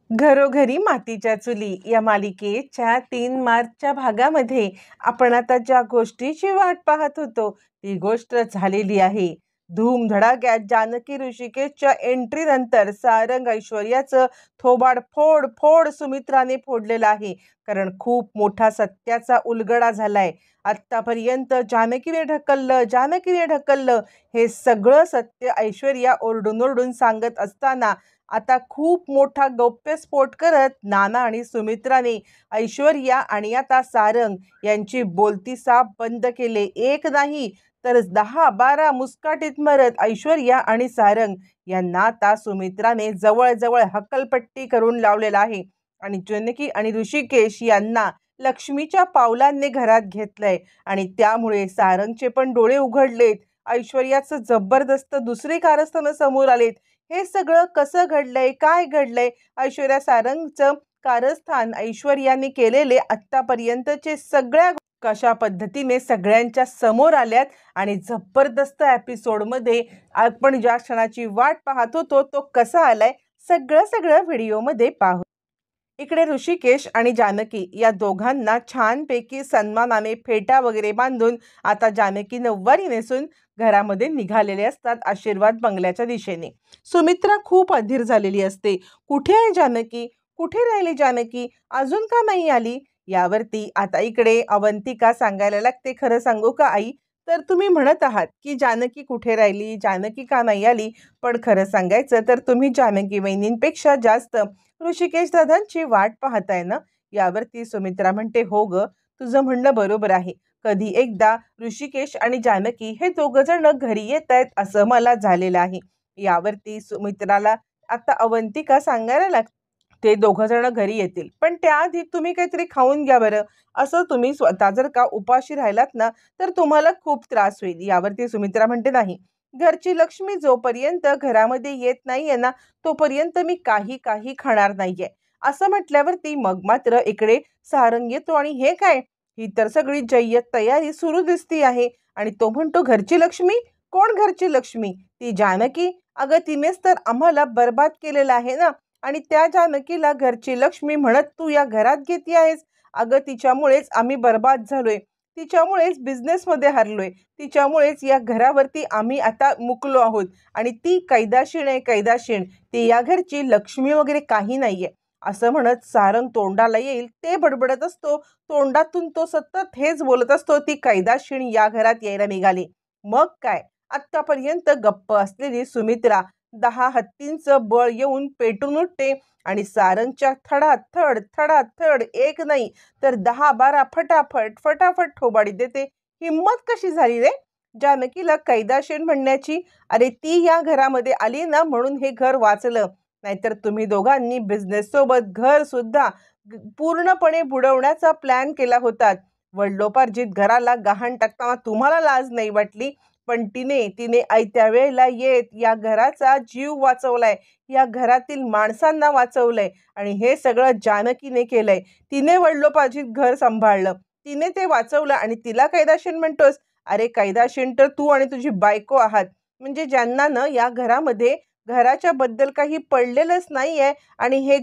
घरोघरी मातीच्या चुली या मालिकेच्या 3 मार्चच्या भागामध्ये आपण आता ज्या गोष्टीची वाट पाहत होतो ती गोष्ट झालेली आहे. धूमधडाक्यात जानकी ऋषिकेशच्या एंट्री नंतर सारंग ऐश्वर्याचं थोबाड फोड फोड सुमित्राने फोडलेलं आहे. कारण खूप मोठा सत्याचा उलगडा झालाय. आत्तापर्यंत जानकीने ढकललं हे सगळं सत्य ऐश्वर्या ओरडून ओरडून सांगत असताना आता खूप मोठा गौप्यस्फोट करत नाना आणि सुमित्राने ऐश्वर्या आणि आता सारंग यांची बोलती साप बंद केले. एक नाही तर 10-12 मुस्काटीत मारत ऐश्वर्या आणि सारंग यांना आता सुमित्राने जवळ हक्कलपट्टी करून लावलेला आहे. आणि जानकी आणि ऋषिकेश यांना लक्ष्मीच्या पावलांनी घरात घेतलंय आणि त्यामुळे सारंगचे पण डोळे उघडलेत. ऐश्वर्याचं जबरदस्त दुसरे कारस्थानं समोर आलेत. हे सगळं कसं घडलंय, काय घडलंय? ऐश्वर्या सारंगचं कारस्थान ऐश्वर्याने केलेले आत्तापर्यंतचे सगळ्या कशा पद्धतीने सगळ्यांच्या समोर आल्यात आणि जबरदस्त एपिसोडमध्ये आपण ज्या क्षणाची वाट पाहत होतो तो कसा आलाय सगळं व्हिडिओमध्ये पाहू. इकडे ऋषिकेश आणि जानकी या दोघांना छानपैकी सन्मानाने फेटा वगैरे बांधून आता जानकी नऊवारी नेसून घरामध्ये निघालेले असतात आशीर्वाद बंगल्याच्या दिशेने. सुमित्रा खूप अधीर झालेली असते. कुठे आहे जानकी? कुठे राहिली जानकी? अजून का नाही आली? यावरती आता इकडे अवंतिका सांगायला लागते, खरं सांगू का आई, तर तुम्ही म्हणत आहात की जानकी कुठे राहिली, जानकी का नाही आली, पण खरं सांगायचं तर तुम्ही जानकी वहिनींपेक्षा जास्त ऋषिकेश दादांची वाट पाहताय ना. यावरती सुमित्रा म्हणते, हो ग, तुझं म्हणणं बरोबर आहे. कधी एकदा ऋषिकेश आणि जानकी हे दोघ जण घरी येत आहेत असं मला झालेलं आहे. यावरती सुमित्राला आता अवंतिका सांगायला लागते, ते दोघं जण घरी येतील, पण त्याआधी तुम्ही काहीतरी खाऊन घ्या बरं. असं तुम्ही स्वतः जर का उपाशी राहिलात ना तर तुम्हाला खूप त्रास होईल. यावरती सुमित्रा म्हणते, नाही, घरची लक्ष्मी जोपर्यंत घरामध्ये येत नाहीये ना तोपर्यंत मी काही खाणार नाहीये. असं म्हटल्यावरती मग मात्र इकडे सारंग येतो आणि हे काय, ही तर सगळी जय्यत तयारी सुरू दिसती आहे. आणि तो म्हणतो, घरची लक्ष्मी? कोण घरची लक्ष्मी? ती जानकी. अगं तिनेच तर आम्हाला बर्बाद केलेलं आहे ना. आणि त्या जानकीला घरची लक्ष्मी म्हणत तू या घरात घेती आहेस. अगं तिच्यामुळेच आम्ही बर्बाद झालोय, तिच्यामुळेच बिझनेसमध्ये हरलोय, तिच्यामुळेच या घरावरती आम्ही आता मुकलो आहोत. आणि ती कैदाशीण आहे, कैदाशीण. ती या घरची लक्ष्मी वगैरे काही नाहीये. असं म्हणत सारंग तोंडाला येईल ते बडबडत असतो. तोंडातून तो सतत हेच बोलत असतो, ती कैदाशीण या घरात यायला निघाली. मग काय, आत्तापर्यंत गप्प असलेली सुमित्रा 10 हत्तींचं बळ येऊन पेटून उठते आणि सारंगच्या थडाथड एक नाही तर 10-12 फटाफट थोबाडी देते. हिम्मत कशी झाली रे जानकीला कैदाशीण म्हणण्याची? अरे ती या घरामध्ये आली ना म्हणून हे घर वाचलं, नाहीतर तुम्ही दोघांनी बिझनेस सोबत घर सुद्धा पूर्णपणे बुडवण्याचा प्लॅन केला होता. वडिलोपार्जित घराला गहाण टाकताना तुम्हाला लाज नाही वाटली? पण तिने आयत्या वेळेला येत या घराचा जीव वाचवलाय, या घरातील माणसांना वाचवलंय. आणि हे सगळं जानकीने केलंय. तिने वडिलोपार्जित घर सांभाळलं, तिने ते वाचवलं आणि तिला कैदाशीण म्हणतोस? अरे कैदाशीण तर तू आणि तुझी बायको आहात. म्हणजे ज्यांना न या घरामध्ये घराच्या बद्दल काही पडलेलंच नाहीये. आणि हे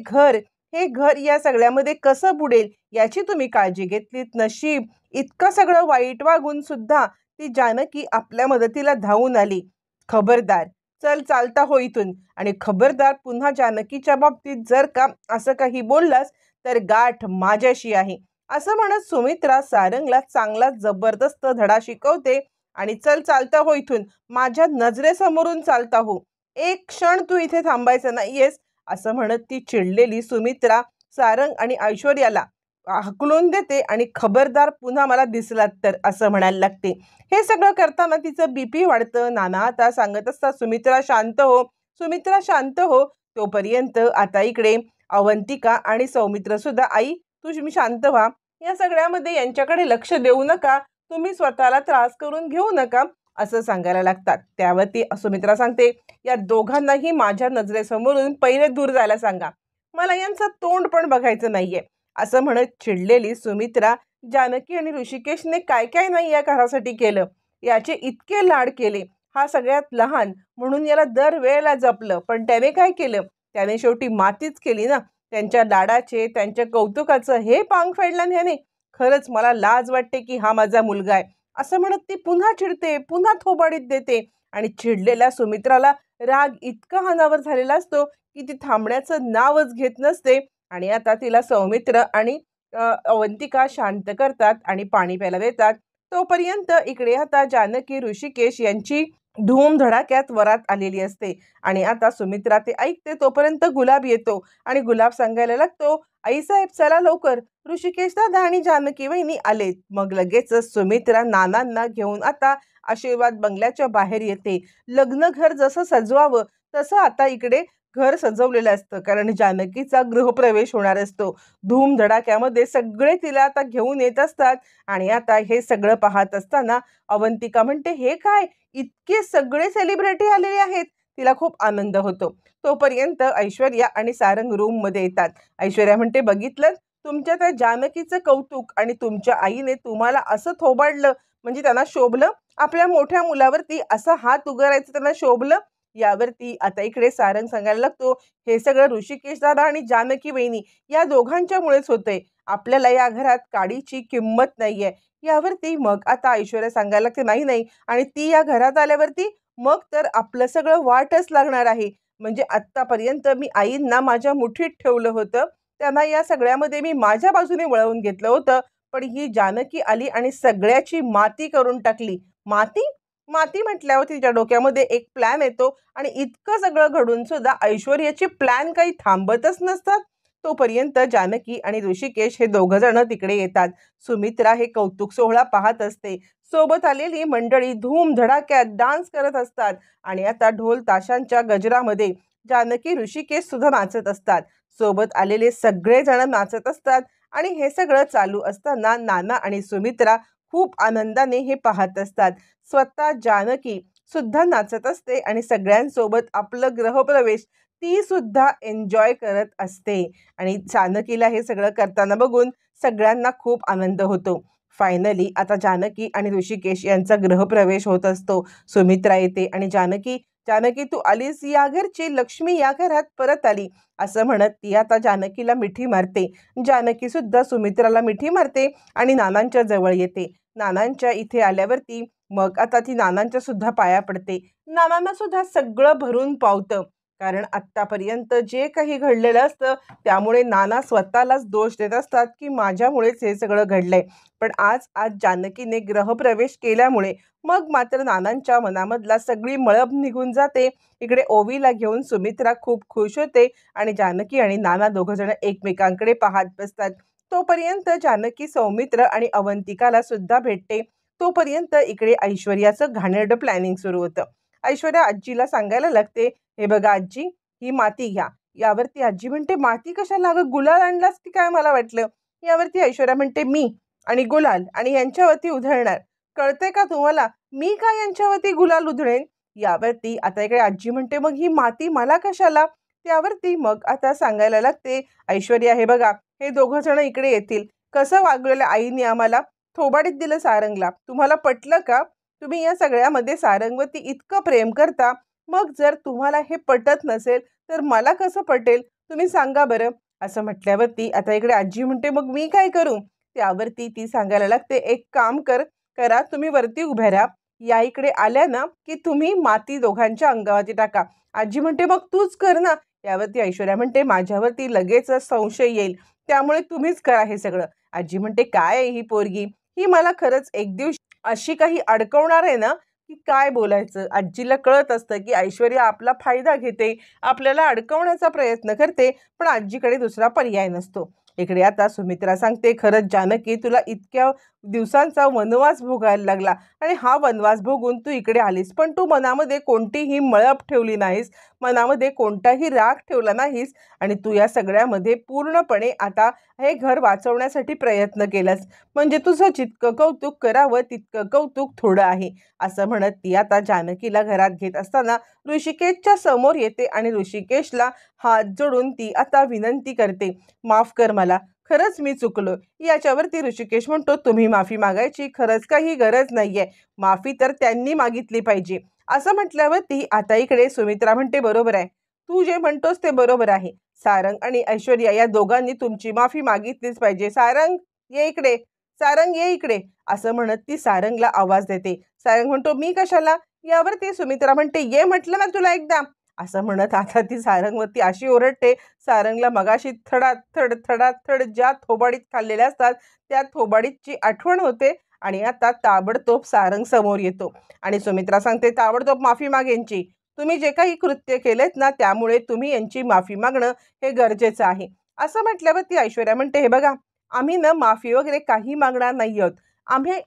घर या सगळ्यामध्ये कसं बुडेल याची तुम्ही काळजी घेतलीत. नशीब इतकं सगळं वाईट वागून सुद्धा ती जानकी आपल्या मदतीला धावून आली. खबरदार, चल चालता हो इथून. आणि खबरदार, पुन्हा जानकीच्या बाबतीत जर का असं काही बोललास तर गाठ माझ्याशी आहे. असं म्हणत सुमित्रा सारंगला चांगला जबरदस्त धडा शिकवते. आणि चल चालता हो इथून, माझ्या नजरेसमोरून चालता हो, एक क्षण तू इथे थांबायचं नाहीयेस. असं म्हणत ती चिडलेली सुमित्रा सारंग आणि ऐश्वर्याला हकलून देते आणि खबरदार पुन्हा मला दिसलात तर असं म्हणायला लागते. हे सगळं करताना तिचं बीपी वाढतं. नाना आता सांगत असतात, सुमित्रा शांत हो, सुमित्रा शांत हो. तोपर्यंत आता इकडे अवंतिका आणि सौमित्र सुद्धा, आई तुम्ही शांत व्हा, या सगळ्यामध्ये यांच्याकडे लक्ष देऊ नका, तुम्ही स्वतःला त्रास करून घेऊ नका असं सांगायला लागतात. त्यावरती सुमित्रा सांगते, या दोघांनाही माझ्या नजरेसमोरून पहिले दूर जायला सांगा, मला यांचं तोंड पण बघायचं नाहीये. असं म्हणत चिडलेली सुमित्रा जानकी आणि ऋषिकेशने काय नाही या घरासाठी केलं, याचे इतके लाड केले, हा सगळ्यात लहान म्हणून याला दर वेळेला जपलं, पण त्याने काय केलं, त्याने शेवटी मातीच केली ना. त्यांच्या लाडाचे, त्यांच्या कौतुकाचं हे पांग फेडलं ह्याने. खरंच मला लाज वाटते की हा माझा मुलगा आहे, असं म्हणत ती पुन्हा चिडते, पुन्हा थोबाडीत देते. आणि चिडलेल्या सुमित्राला राग इतका अनावर झालेला असतो की ती थांबण्याचं नावच घेत नसते. आणि आता तिला सौमित्र आणि अवंतिका शांत करतात आणि पाणी प्यायला देतात. तोपर्यंत इकडे आता जानकी ऋषिकेश यांची धूमधडाक्यात वरात आलेली असते. आणि आता सुमित्रा ते ऐकते तोपर्यंत गुलाब येतो आणि गुलाब सांगायला लागतो, आईसाहेब चला लवकर, ऋषिकेश दादा आणि जानकी वहिनी आलेत. मग लगेचच सुमित्रा नानांना घेऊन आता आशीर्वाद बंगल्याच्या बाहेर येते. लग्न घर जसं सजवावं तसं आता इकडे घर सजवलेलं असतं, कारण जानकीचा गृहप्रवेश होणार असतो. धूमधडाक्यामध्ये सगळे तिला आता घेऊन येत असतात. आणि आता हे सगळं पाहत असताना अवंतिका म्हणते, हे काय, इतके सगळे सेलिब्रिटी आलेले आहेत. तिला खूप आनंद होतो. तोपर्यंत ऐश्वर्या आणि सारंग रूम मध्ये येतात. ऐश्वर्या म्हणते, बघितलं तुमच्या त्या जानकीचं कौतुक, आणि तुमच्या आईने तुम्हाला असं थोबाडलं, म्हणजे त्यांना शोभलं, आपल्या मोठ्या मुलावरती असा हात उगारायचं त्यांना शोभलं. यावरती आता इकडे सारंग सांगायला लागतो, हे सगळं ऋषिकेश दादा आणि जानकी वहिनी या दोघांच्यामुळेच होतंय. आपल्याला या घरात काडीची किंमत नाहीये. यावरती मग आता ऐश्वर्या सांगायला लागते, नाही नाही, आणि ती या घरात आल्यावरती मग तर आपलं सगळं वाटच लागणार आहे. म्हणजे आत्तापर्यंत मी आईंना माझ्या मुठीत ठेवलं होतं, त्यांना या सगळ्यामध्ये मी माझ्या बाजूने वळवून घेतलं होतं, पण ही जानकी आली आणि सगळ्याची माती करून टाकली. माती माती म्हटल्यावर तिच्या डोक्यामध्ये एक प्लॅन येतो, आणि इतकं सगळं घडून सुद्धा ऐश्वर्याची प्लॅन काही थांबतच नसतात. तोपर्यंत जानकी आणि ऋषिकेश हे दोघ जण तिकडे येतात. सुमित्रा हे कौतुक सोहळा पाहत असते. सोबत आलेली मंडळी धूमधडाक्यात डान्स करत असतात. आणि आता ढोल ताशांच्या गजरामध्ये जानकी ऋषिकेश सुद्धा नाचत असतात. सोबत आलेले सगळे जण नाचत असतात. आणि हे सगळं चालू असताना नाना आणि सुमित्रा खूप आनंदाने हे पाहत असतात. स्वतः जानकी सुद्धा नाचत असते आणि सगळ्यांसोबत आपलं गृहप्रवेश ती सुद्धा एन्जॉय करत असते. आणि जानकीला हे सगळं करताना बघून सगळ्यांना खूप आनंद होतो. फायनली आता जानकी आणि ऋषिकेश यांचा गृहप्रवेश होत असतो. सुमित्रा येते आणि जानकी, जानकी तू आलीस, या घरची लक्ष्मी या घरात परत आली, असं म्हणत ती आता जानकीला मिठी मारते. जानकी सुद्धा सुमित्राला मिठी मारते आणि नानांच्या जवळ येते. नानांच्या इथे आल्यावरती मग आता ती नानांच्या सुद्धा पाया पडते. नानांना सुद्धा सगळं भरून पावतं, कारण आत्तापर्यंत जे काही घडलेलं असतं त्यामुळे नाना स्वतःलाच दोष देत असतात की माझ्यामुळेच हे सगळं घडलंय. पण आज आज जानकीने ग्रहप्रवेश केल्यामुळे मग मात्र नानांच्या मनामधला सगळी मळब निघून जाते. इकडे ओवीला घेऊन सुमित्रा खूप खुश होते आणि जानकी आणि नाना दोघं जण एकमेकांकडे पाहत बसतात. तोपर्यंत जानकी सौमित्र आणि अवंतिकाला सुद्धा भेटते. तोपर्यंत इकडे ऐश्वर्याचं घाणेरडं प्लॅनिंग सुरू होतं. ऐश्वर्या आजीला सांगायला लागते, हे बघा आजी, ही माती घ्या. यावरती आजी म्हणते, माती कशाला, अगं गुलाल आणलास की काय, मला वाटलं. यावरती ऐश्वर्या म्हणते, मी आणि गुलाल आणि यांच्यावरती उधळणार, कळतंय का तुम्हाला, मी काय यांच्यावरती गुलाल उधळेन. यावरती आता इकडे आजी म्हणते, मग ही माती मला कशाला. त्यावरती मग आता सांगायला लागते ऐश्वर्या, हे बघा, हे दोघं जण इकडे येतील. कसं वागलेलं आईने आम्हाला, थोबाडीत दिलं सारंगला, तुम्हाला पटलं का. तुम्ही या सगळ्यामध्ये सारंगवरती इतकं प्रेम करता, मग जर तुम्हाला हे पटत नसेल तर मला कसं पटेल, तुम्ही सांगा बरं. असं म्हटल्यावरती आता इकडे आजी म्हणते, मग मी काय करू. त्यावरती ती सांगायला लागते, एक काम करा, तुम्ही वरती उभ्या राहा, या इकडे आल्या ना की तुम्ही माती दोघांच्या अंगावरती टाका. आजी म्हणते, मग तूच कर ना. यावरती ऐश्वर्या म्हणते, माझ्यावरती लगेच संशय येईल, त्यामुळे तुम्हीच करा हे सगळं. आजी म्हणते, काय आहे ही पोरगी, ही मला खरंच एक दिवशी अशी काही अडकवणार आहे ना की काय बोलायचं. आजीला कळत असतं की ऐश्वर्या आपला फायदा घेते, आपल्याला अडकवण्याचा प्रयत्न करते, पण आजीकडे दुसरा पर्याय नसतो. इकडे आता सुमित्रा सांगते, खरंच जानकी, तुला इतक्या दिवसांचा वनवास भोगायला लागला आणि हा वनवास भोगून तू इकडे आलीस, पण तू मनामध्ये कोणतीही मळप ठेवली नाहीस, मनामध्ये कोणताही राग ठेवला नाहीस, आणि तू या सगळ्यामध्ये पूर्णपणे आता हे घर वाचवण्यासाठी प्रयत्न केलास. म्हणजे तुझं जितकं कौतुक करावं तितकं कौतुक थोडं आहे. असं म्हणत ती आता जानकीला घरात घेत असताना ऋषिकेशच्या समोर येते आणि ऋषिकेशला हात जोडून ती आता विनंती करते, माफ कर मला, खरंच मी चुकलो. याच्यावरती ऋषिकेश म्हणतो, तुम्ही माफी मागायची खरंच काही गरज नाहीये, माफी तर त्यांनी मागितली पाहिजे. असं म्हटल्यावरती आता इकडे सुमित्रा म्हणते, बरोबर आहे, तू जे म्हणतोस ते बरोबर आहे. सारंग आणि ऐश्वर्या या दोघांनी तुमची माफी मागितलीच पाहिजे. सारंग ये इकडे, सारंग ये इकडे असं म्हणत ती सारंगला आवाज देते. सारंग म्हणतो मी कशाला? यावरती सुमित्रा म्हणते ये म्हटलं ना तुला एकदा. असं म्हणत आता ती सारंगवरती अशी ओरडते, सारंगला मगाशी थडाथड थडाथड ज्या थोबाडीत खाल्लेल्या असतात त्या थोबाडीची आठवण होते आणि आता ताबडतोब सारंग समोर येतो आणि सुमित्रा सांगते ताबडतोब माफी माग यांची. तुम्ही जे काही कृत्य केलेत ना त्यामुळे तुम्ही यांची माफी मागणं हे गरजेचं आहे. असं म्हटल्यावर ती ऐश्वर्या म्हणते हे बघा, आम्ही ना माफी वगैरे काही मागणार नाही आहोत.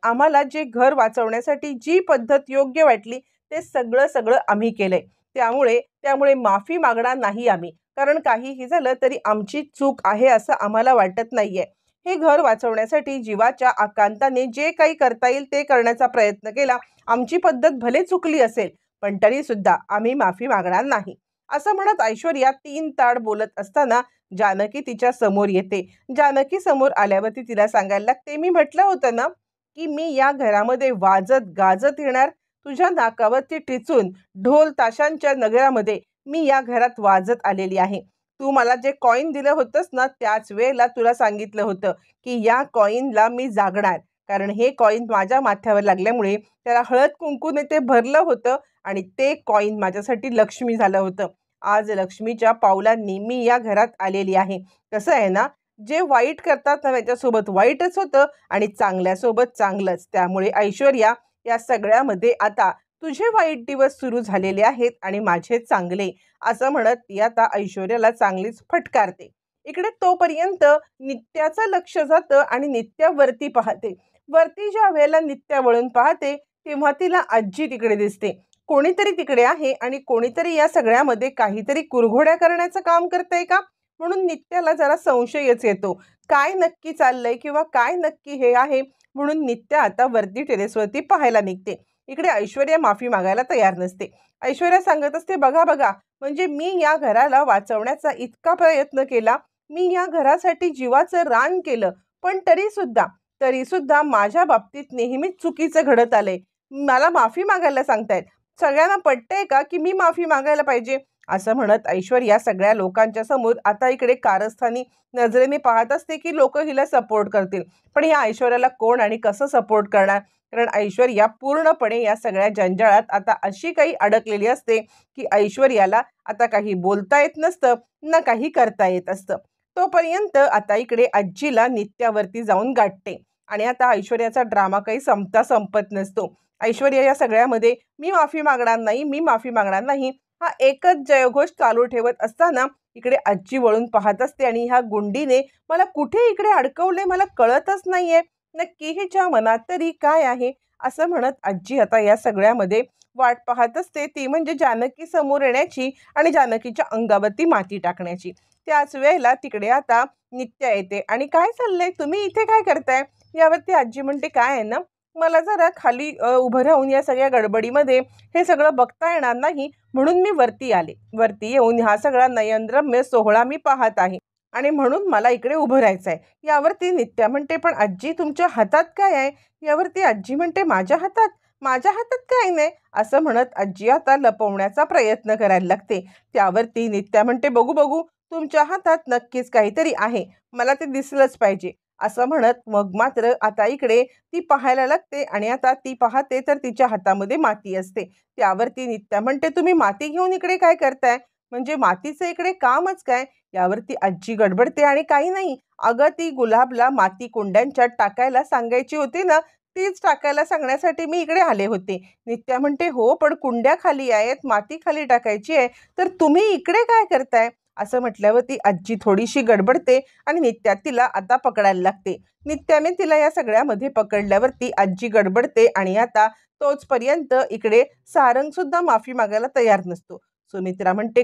आम्हाला जे घर वाचवण्यासाठी जी पद्धत योग्य वाटली ते सगळं आम्ही केलंय. त्यामुळे माफी मागणार नाही आम्ही, कारण काहीही झालं तरी आमची चूक आहे असं आम्हाला वाटत नाहीये. हे घर वाचवण्यासाठी जीवाच्या आकांताने जे काही करता येईल ते करण्याचा प्रयत्न केला. आमची पद्धत भले चुकली असेल पण तरी सुद्धा आम्ही माफी मागणार नाही. असं म्हणत ऐश्वर्या 3 ताड बोलत असताना जानकी तिच्या समोर येते. जानकी समोर आल्यावरती तिला सांगायला लागते मी म्हटलं होतं ना की मी या घरामध्ये वाजत गाजत येणार. तुझ्या नाकावरती टिचून ढोल ताशांच्या नगरामध्ये मी या घरात वाजत आलेली आहे. तू मला जे कॉईन दिलं होतंस ना त्याच वेळेला तुला सांगितलं होतं की या कॉईनला मी जागणार, कारण हे कॉईन माझ्या माथ्यावर लागल्यामुळे त्याला हळद कुंकूने ते भरलं होतं आणि ते कॉईन माझ्यासाठी लक्ष्मी झालं होतं. आज लक्ष्मीच्या पावलांनी मी या घरात आलेली आहे. कसं आहे ना, जे वाईट करतात ना त्याच्यासोबत वाईटच होतं आणि चांगल्यासोबत चांगलंच. त्यामुळे ऐश्वर्या या सगळ्यामध्ये आता तुझे वाईट दिवस सुरू झालेले आहेत आणि माझे चांगले. असं म्हणत ती आता ऐश्वर्याला चांगलीच फटकारते. इकडे तोपर्यंत नित्याचं लक्ष जातं आणि नित्या वरती पाहते. वरती ज्या वेळेला नित्या वळून पाहते तेव्हा तिला आजी तिकडे दिसते. कोणीतरी तिकडे आहे आणि कोणीतरी या सगळ्यामध्ये काहीतरी कुरघोड्या करण्याचं काम करतंय का, म्हणून नित्याला जरा संशयच येतो. काय नक्की चाललंय किंवा काय नक्की हे आहे, म्हणून नित्या आता वरती टेरेसवरती पाहायला निघते. इकडे ऐश्वर्या माफी मागायला तयार नसते. ऐश्वर्या सांगत असते बघा बघा, म्हणजे मी या घराला वाचवण्याचा इतका प्रयत्न केला, मी या घरासाठी जीवाचं रान केलं, पण तरी सुद्धा माझ्या बाबतीत नेहमीच चुकीचं घडत आलंय. मला माफी मागायला सांगतायत. सगळ्यांना पटतंय का की मी माफी मागायला पाहिजे? असं म्हणत ऐश्वर्या सगळ्या लोकांच्या समोर आता इकडे कारस्थानी नजरेने पाहत असते की लोक हिला सपोर्ट करतील. पण या ऐश्वर्याला कोण आणि कसं सपोर्ट करणार? कारण ऐश्वर्या पूर्णपणे या सगळ्या जंजाळात आता अशी काही अडकलेली असते की ऐश्वर्याला आता काही बोलता येत नसतं ना काही करता येत असतं. तोपर्यंत आता इकडे आजीला नित्यावरती जाऊन गाठते आणि आता ऐश्वर्याचा ड्रामा काही संपत नसतो. ऐश्वर्या या सगळ्यामध्ये मी माफी मागणार नाही हा एकच जयघोष चालू ठेवत असताना इकडे आजी वळून पाहत असते आणि ह्या गुंडीने मला कुठे इकडे अडकवले मला कळतच नाहीये, नक्की हिच्या मनात तरी काय आहे. असं म्हणत आजी आता या सगळ्यामध्ये वाट पाहत असते, ती म्हणजे जानकी समोर येण्याची आणि जानकीच्या अंगावरती माती टाकण्याची. त्याच वेळेला तिकडे आता नित्या येते आणि काय चाललंय, तुम्ही इथे काय करताय? यावरती आजी म्हणते काय आहे ना, मला जरा खाली उभं राहून या सगळ्या गडबडीमध्ये हे सगळं बघता येणार नाही, म्हणून मी वरती आले. वरती येऊन हा सगळा नयनरम्य सोहळा मी पाहत आहे आणि म्हणून मला इकडे उभं राहायचं आहे. यावरती नित्या म्हणते पण आजी तुमच्या हातात काय आहे? यावरती आजी म्हणते माझ्या हातात काय नाही. असं म्हणत आजी आता लपवण्याचा प्रयत्न करायला लागते. त्यावरती नित्या म्हणते बघू बघू तुमच्या हातात नक्कीच काहीतरी आहे, मला ते दिसलंच पाहिजे. असं म्हणत मग मात्र आता इकडे ती पाहायला लागते आणि आता ती पाहते तर तिच्या हातामध्ये माती असते. त्यावरती नित्या म्हणते तुम्ही माती घेऊन इकडे काय करताय? म्हणजे मातीचं इकडे कामच काय? यावरती आजी गडबडते आणि काही नाही, अगं ती गुलाबला माती कुंड्यांच्यात टाकायला सांगायची होती ना, तीच टाकायला सांगण्यासाठी मी इकडे आले होते. नित्या म्हणते हो पण कुंड्या खाली आहेत, माती खाली टाकायची आहे, तर तुम्ही इकडे काय करताय? असं म्हटल्यावरती आजी थोडीशी गडबडते आणि नित्या तिला आता पकडायला लागते. नित्याने तिला या सगळ्यामध्ये पकडल्यावरती आजी गडबडते आणि आता तोचपर्यंत इकडे सारंग सुद्धा माफी मागायला तयार नसतो. सुमित्रा म्हणते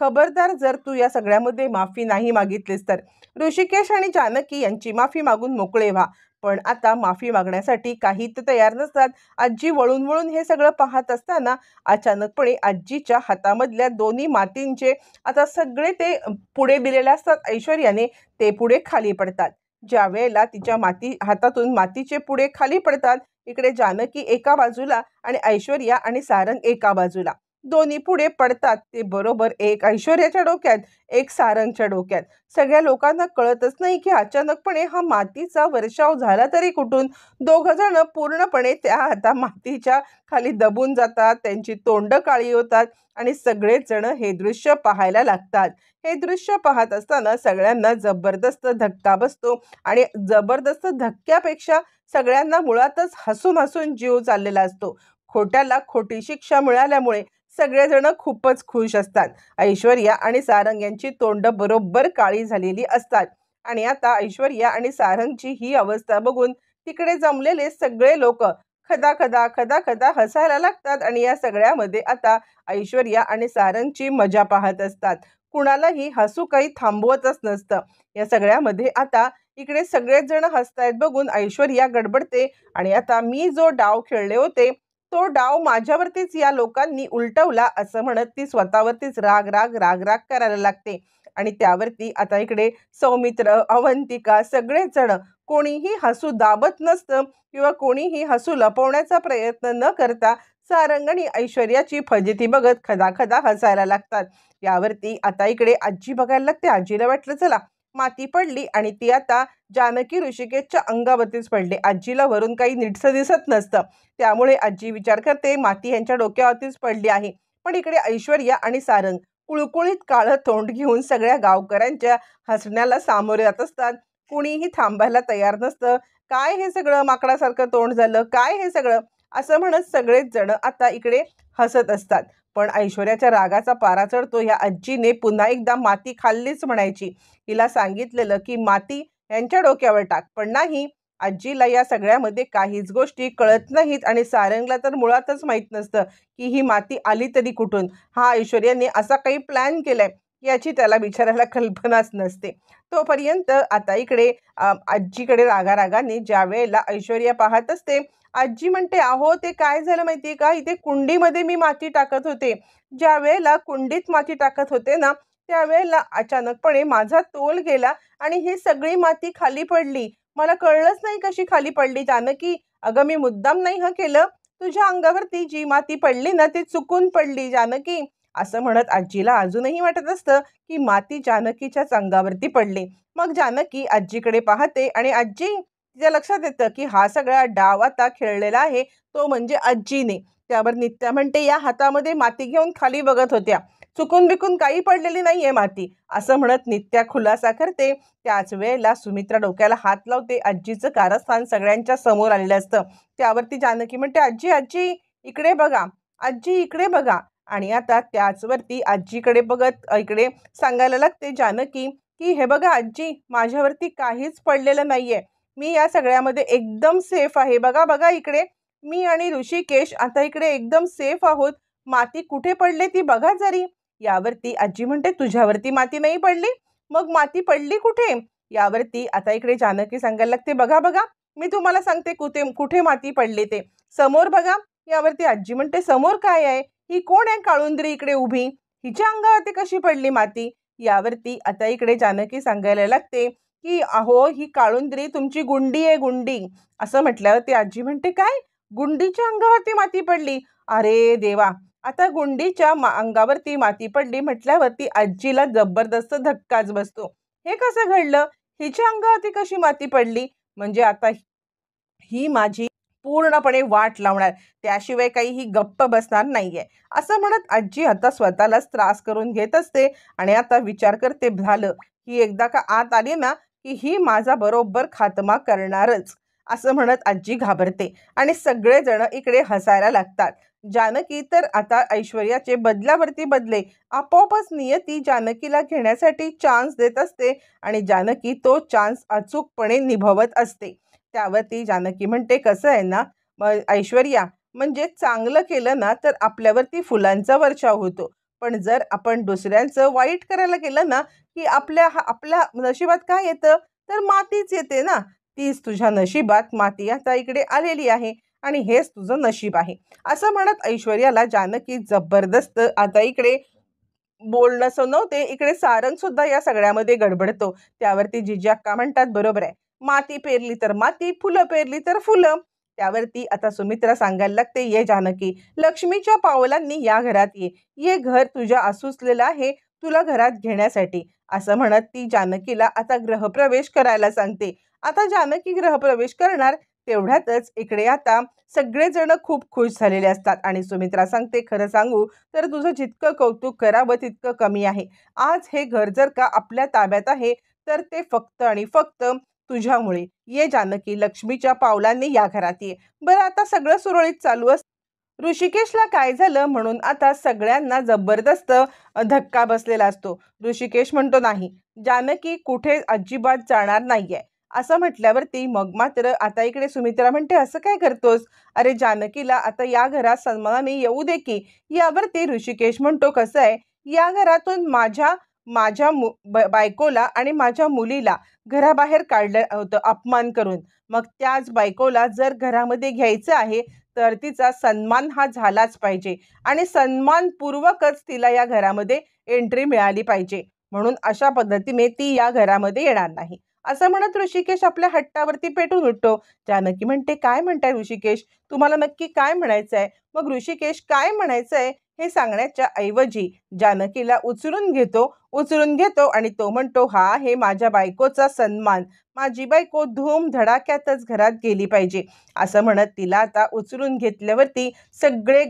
खबरदार जर तू या सगळ्यामध्ये माफी नाही मागितलीस तर. ऋषिकेश आणि जानकी यांची माफी मागून मोकळे व्हा. पण आता माफी मागण्यासाठी काही ते तयार नसतात. आजी वळून हे सगळं पाहत असताना अचानकपणे आजीच्या हातामधल्या दोन्ही मातींचे आता सगळे ते पुढे दिलेले असतात ऐश्वर्याने, ते पुढे खाली पडतात. ज्या वेळेला तिच्या हातातून मातीचे पुढे खाली पडतात, इकडे जानकी एका बाजूला आणि ऐश्वर्या आणि सारंग एका बाजूला. दोन्ही पुढे पडतात ते बरोबर एक ऐश्वर्याच्या डोक्यात, एक सारंगच्या डोक्यात. सगळ्या लोकांना कळतच नाही की अचानकपणे हा मातीचा वर्षाव झाला तरी कुठून. दोघं जण पूर्णपणे त्या आता मातीच्या खाली दबून जातात, त्यांची तोंड काळी होतात आणि सगळेच जण हे दृश्य पाहायला लागतात. हे दृश्य पाहत असताना सगळ्यांना जबरदस्त धक्का बसतो आणि जबरदस्त धक्क्यापेक्षा सगळ्यांना मुळातच हसून हसून जीव चाललेला असतो. खोट्याला खोटी शिक्षा मिळाल्यामुळे सगळेजण खूपच खुश असतात. ऐश्वर्या आणि सारंग यांची तोंड बरोबर काळी झालेली असतात आणि आता ऐश्वर्या आणि सारंगची ही अवस्था बघून तिकडे जमलेले सगळे लोक खदा खदा खदा खदा हसायला लागतात आणि या सगळ्यामध्ये आता ऐश्वर्या आणि सारंगची मजा पाहत असतात. कुणालाही हसू काही थांबवतच नसतं. या सगळ्यामध्ये आता इकडे सगळेच जण हसतायत बघून ऐश्वर्या गडबडते आणि आता मी जो डाव खेळले होते तो डाव माझ्यावरतीच या लोकांनी उलटवला असं म्हणत ती स्वतःवरतीच राग राग राग राग करायला लागते. आणि त्यावरती आता इकडे सौमित्र, अवंतिका सगळेच जण कोणीही हसू दाबत नसतं किंवा कोणीही हसू लपवण्याचा प्रयत्न न करता सारंग आणि ऐश्वर्याची फजिती बघत खदा खदा हसायला लागतात. यावरती आता इकडे आजी बघायला लागते. आजीला वाटलं चला माती पडली आणि ती आता जानकी ऋषिकेशच्या अंगावरतीच पडली. आजीला वरून काही नीटसं दिसत नसतं, त्यामुळे आजी विचार करते माती यांच्या डोक्यावरतीच पडली आहे. पण इकडे ऐश्वर्या आणि सारंग कुळकुळीत काळं तोंड घेऊन सगळ्या गावकऱ्यांच्या हसण्याला सामोरे जात असतात. कुणीही थांबायला तयार नसतं. काय हे सगळं माकडासारखं तोंड झालं, काय हे सगळं, असं म्हणत सगळेच जण आता इकडे हसत असतात. पण ऐश्वर्याच्या रागाचा पारा चढतो. या आजीने पुन्हा एकदा माती खाल्लीच म्हणायची. हिला सांगितलेलं की माती यांच्या डोक्यावर टाक, पण नाही. आजीला या सगळ्यामध्ये काहीच गोष्टी कळत नाहीत आणि सारंगला तर मुळातच माहीत नसतं की ही माती आली तरी कुठून. हा ऐश्वर्याने असा काही प्लॅन केलाय याची त्याला बिचारायला कल्पनाच नसते. तोपर्यंत आता इकडे आजीकडे रागारागाने ज्या वेळेला ऐश्वर्या पाहत असते, आजी म्हणते अहो ते काय झालं माहितीये का, इथे कुंडीमध्ये मी माती टाकत होते. ज्या वेळेला कुंडीत माती टाकत होते ना त्यावेळेला अचानकपणे माझा तोल गेला आणि ही सगळी माती खाली पडली. मला कळलंच नाही कशी खाली पडली. जानकी अगं मी मुद्दाम नाही हं केलं. तुझ्या अंगावरती जी माती पडली ना ती चुकून पडली जानकी, असं म्हणत आजीला अजूनही वाटत असतं की माती जानकीच्याच अंगावरती पडली. मग जानकी आजीकडे पाहते आणि आजी तिच्या लक्षात येतं की हा सगळा डाव आता खेळलेला आहे तो म्हणजे आजीने. त्यावर नित्या म्हणते या हातामध्ये माती घेऊन खाली बघत होत्या, चुकून बिकून काही पडलेली नाहीये माती, असं म्हणत नित्या खुलासा करते. त्याच वेळेला सुमित्रा डोक्याला हात लावते. आजीचं कारस्थान सगळ्यांच्या समोर आलेलं असतं. त्यावरती जानकी म्हणते आजी आजी इकडे बघा, आजी इकडे बघा. आणि आता त्याचवरती आजीकडे बघत इकडे सांगायला लागते जानकी की हे बघा आजी माझ्यावरती काहीच पडलेलं नाहीये. मी या सगळ्यामध्ये एकदम सेफ आहे. बघा बघा इकडे मी आणि ऋषिकेश आता इकडे एकदम सेफ आहोत. माती कुठे पडले ती बघा जरी. यावरती आजी म्हणते तुझ्यावरती माती नाही पडली, मग माती पडली कुठे. यावरती आता इकडे जानकी सांगायला लागते बघा बघा मी तुम्हाला सांगते कुठे कुठे माती पडली ते, समोर बघा. यावरती आजी म्हणते समोर काय आहे, ही कोण आहे काळुंद्री इकडे उभी, हिच्या अंगावरती कशी पडली माती. यावरती आता इकडे जानकी सांगायला लागते की अहो ही काळुंद्री तुमची गुंडी आहे गुंडी. असं म्हटल्यावरती आजी म्हणते काय, गुंडीच्या अंगावरती माती पडली. अरे देवा, आता गुंडीच्या अंगावरती माती पडली म्हटल्यावरती आजीला जबरदस्त धक्काच बसतो. हे कसं घडलं, हिच्या अंगावरती कशी माती पडली, म्हणजे आता ही माझी पूर्णपणे वाट लावणार, त्याशिवाय काही ही गप्प बसणार नाहीये. असं म्हणत आजी आता स्वतःलाच त्रास करून घेत असते आणि आता विचार करते झालं ही एकदा का आत आली ना की ही माझा बरोबर खात्मा करणारच. असं म्हणत आजी घाबरते आणि सगळेजण इकडे हसायला लागतात. जानकी तर आता ऐश्वर्याचे बदल्यावरती बदले आपोआपच नियती जानकीला घेण्यासाठी चान्स देत असते आणि जानकी तो चान्स अचूकपणे निभवत असते. त्यावरती जानकी म्हणते कसं आहे ना ऐश्वर्या, म्हणजे चांगलं केलं ना तर आपल्यावरती फुलांचा वर्षाव होतो, पण जर आपण दुसऱ्यांचं वाईट करायला केलं ना की आपल्या नशिबात काय येतं, तर मातीच येते ना. तीच तुझ्या नशिबात माती आता इकडे आलेली आहे आणि हेच तुझं नशीब आहे. असं म्हणत ऐश्वर्याला जानकी जबरदस्त आता इकडे बोलणं सनवते. इकडे सारंग सुद्धा या सगळ्यामध्ये गडबडतो. त्यावरती जिजी अक्का म्हणतात बरोबर आहे, माती पेरली तर माती, फुलं पेरली तर फुलं. त्यावरती आता सुमित्रा सांगायला लागते, ये जानकी, लक्ष्मीच्या पावलांनी या घरात ये. ये घर तुझ्या आसुसलेलं आहे तुला घरात घेण्यासाठी. असं म्हणत ती जानकीला आता गृहप्रवेश करायला सांगते. आता जानकी गृहप्रवेश करणार तेवढ्यातच इकडे आता सगळेजण खूप खुश झालेले असतात आणि सुमित्रा सांगते, खरं सांगू तर तुझं जितकं कौतुक करावं तितकं कमी आहे. आज हे घर जर का आपल्या ताब्यात आहे तर ते फक्त आणि फक्त तुझ्यामुळे. ये जानकी, लक्ष्मीच्या पावलांनी या घरात ये. बरं, आता सगळं सुरळीत चालू असतं. ऋषिकेशला काय झालं म्हणून आता सगळ्यांना जबरदस्त धक्का बसलेला असतो. ऋषिकेश म्हणतो, नाही, जानकी कुठे अजिबात जाणार नाहीये. असं म्हटल्यावरती मग मात्र आता इकडे सुमित्रा म्हणते, असं काय करतोस? अरे जानकीला आता या घरात सन्मानाने येऊ दे की. यावरती ऋषिकेश म्हणतो, कसं आहे, या घरातून माझ्या माझ्या बायकोला आणि माझ्या मुलीला घराबाहेर काढलं होतं अपमान करून. मग त्याच बायकोला जर घरामध्ये घ्यायचं आहे तर तिचा सन्मान हा झालाच पाहिजे आणि सन्मानपूर्वकच तिला या घरामध्ये एंट्री मिळाली पाहिजे. म्हणून अशा पद्धतीने ती या घरामध्ये येणार नाही. असं म्हणत ऋषिकेश आपल्या हट्टावरती पेटून उठतो. जानकी म्हणते, काय म्हणताय ऋषिकेश, तुम्हाला नक्की काय म्हणायचं आहे? मग ऋषिकेश काय म्हणायचं आहे हे सांगण्याच्या ऐवजी जानकीला उचलून घेतो आणि तो म्हणतो, हा हे माझ्या बायकोचा सन्मान, माझी बायको धूम धडाक्यातच घरात गेली पाहिजे. असं म्हणत तिला आता उचलून घेतल्यावरती सगळे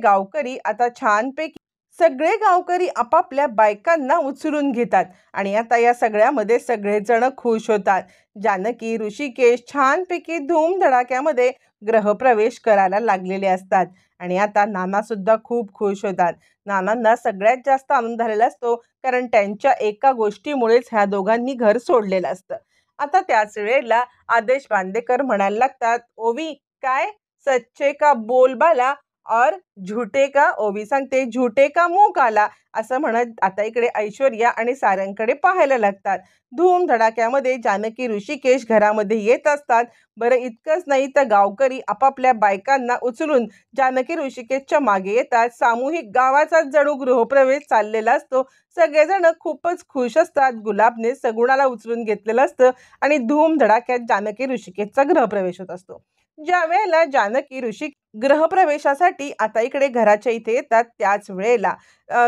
गावकरी आपापल्या बायकांना उचलून घेतात आणि आता या सगळ्यामध्ये सगळेजण खुश होतात. जानकी, ऋषिकेश छानपैकी धूमधडाक्यामध्ये गृहप्रवेश करायला लागलेले असतात आणि आता नाना सुद्धा खूप खुश होतात. नानांना सगळ्यात जास्त आनंद झालेला असतो, कारण त्यांच्या एका गोष्टीमुळेच ह्या दोघांनी घर सोडलेलं असतं. आता त्याच वेळेला आदेश बांदेकर म्हणायला लागतात, ओवी, काय सच्चे का बोलबाला और झूठे का, ओवी सांगते, झूठे का मुंह काला. असं म्हणत आता इकडे ऐश्वर्या आणि सारंगकडे पाहायला लागतात. धूम धडाक्यामध्ये जानकी, ऋषिकेश घरामध्ये येत असतात. बरं, इतकंच नाही तर गावकरी आपापल्या बायकांना उचलून जानकी ऋषिकेशच्या मागे येतात. सामूहिक गावाचा जणू गृहप्रवेश चाललेला असतो. सगळेजण खूपच खुश असतात. गुलाबने सगुणाला उचलून घेतलेलं असतं आणि धूम धडाक्यात जानकी ऋषिकेशचा गृहप्रवेश होत असतो. ज्या वेळेला जानकी ऋषिक गृहप्रवेशासाठी आता इकडे घराच्या इथे येतात त्याच वेळेला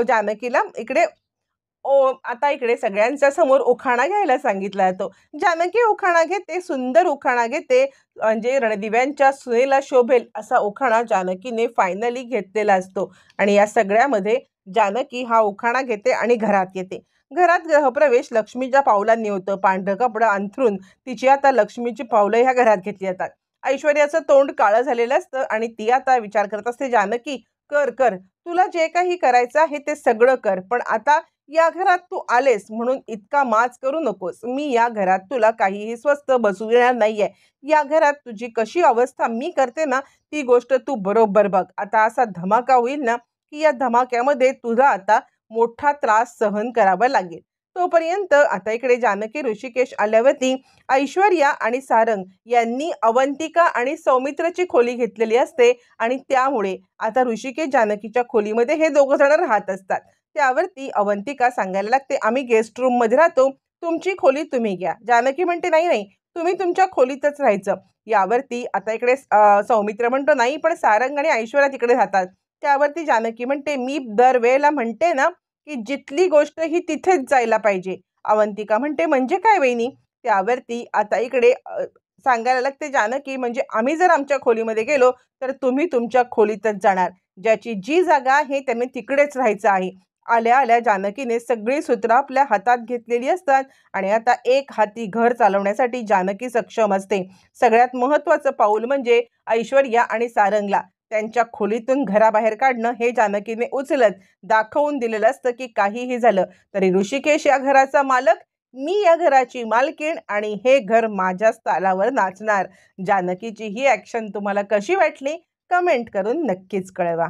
जानकीला आता इकडे सगळ्यांच्या समोर उखाणा घ्यायला सांगितला जातो. जानकी उखाणा घेते, सुंदर उखाणा घेते, म्हणजे रणदिव्यांच्या सुनेला शोभेल असा उखाणा जानकीने फायनली घेतलेला असतो आणि या सगळ्यामध्ये जानकी हा उखाणा घेते आणि घरात येते. घरात गृहप्रवेश लक्ष्मीच्या पावलांनी होतं. पांढरं कपडं अंथरून तिची आता लक्ष्मीची पावलं ह्या घरात घेतली जातात. ऐश्वर्याचं तोंड काळं झालेलं असतं आणि ती आता विचार करत असते, जानकी, कर कर, तुला जे काही करायचं आहे ते सगळं कर, पण आता या घरात तू आलेस म्हणून इतका माज करू नकोस. मी या घरात तुला काहीही स्वस्त बसू देणार नाहीये. या घरात तुझी कशी अवस्था मी करते ना, ती गोष्ट तू बरोबर बघ. आता असा धमाका होईल ना की या धमाक्यामध्ये तुझा आता मोठा त्रास सहन करावा लागेल. तोपर्यंत आता इकडे जानकी ऋषिकेश आल्यावरती ऐश्वर्या आणि सारंग यांनी अवंतिका आणि सौमित्रची खोली घेतलेली असते आणि त्यामुळे आता ऋषिकेश जानकीच्या खोलीमध्ये हे दोघं जण राहत असतात. त्यावरती अवंतिका सांगायला लागते, आम्ही गेस्ट रूम मध्ये राहतो, तुमची खोली तुम्ही घ्या. जानकी म्हणते, नाही नाही, तुम्ही तुमच्या खोलीतच राहायचं. यावरती आता इकडे सौमित्र म्हणतो, नाही, पण सारंग आणि ऐश्वर्या तिकडे राहतात. त्यावरती जानकी म्हणते, मी दरवेळेला म्हणते ना की जिथली गोष्ट ही तिथेच जायला पाहिजे. अवंतिका म्हणते, म्हणजे काय वहिनी? त्यावरती आता इकडे सांगायला लागते जानकी, म्हणजे आम्ही जर आमच्या खोलीमध्ये गेलो तर तुम्ही तुमच्या खोलीतच जाणार. ज्याची जी जागा आहे त्यांनी तिकडेच राहायचं आहे. आल्या आल्या जानकीने सगळी सूत्र आपल्या हातात घेतलेली असतात आणि आता एक हाती घर चालवण्यासाठी जानकी सक्षम असते. सगळ्यात महत्त्वाचं पाऊल म्हणजे ऐश्वर्या आणि सारंगला त्यांच्या खोलीतून घराबाहेर काढणं हे जानकीने उचलत दाखवून दिलेलं असतं की काहीही झालं तरी ऋषिकेश या घराचा मालक, मी या घराची मालकीण आणि हे घर माझ्याच तालावर नाचणार. जानकीची ही ॲक्शन तुम्हाला कशी वाटली कमेंट करून नक्कीच कळवा.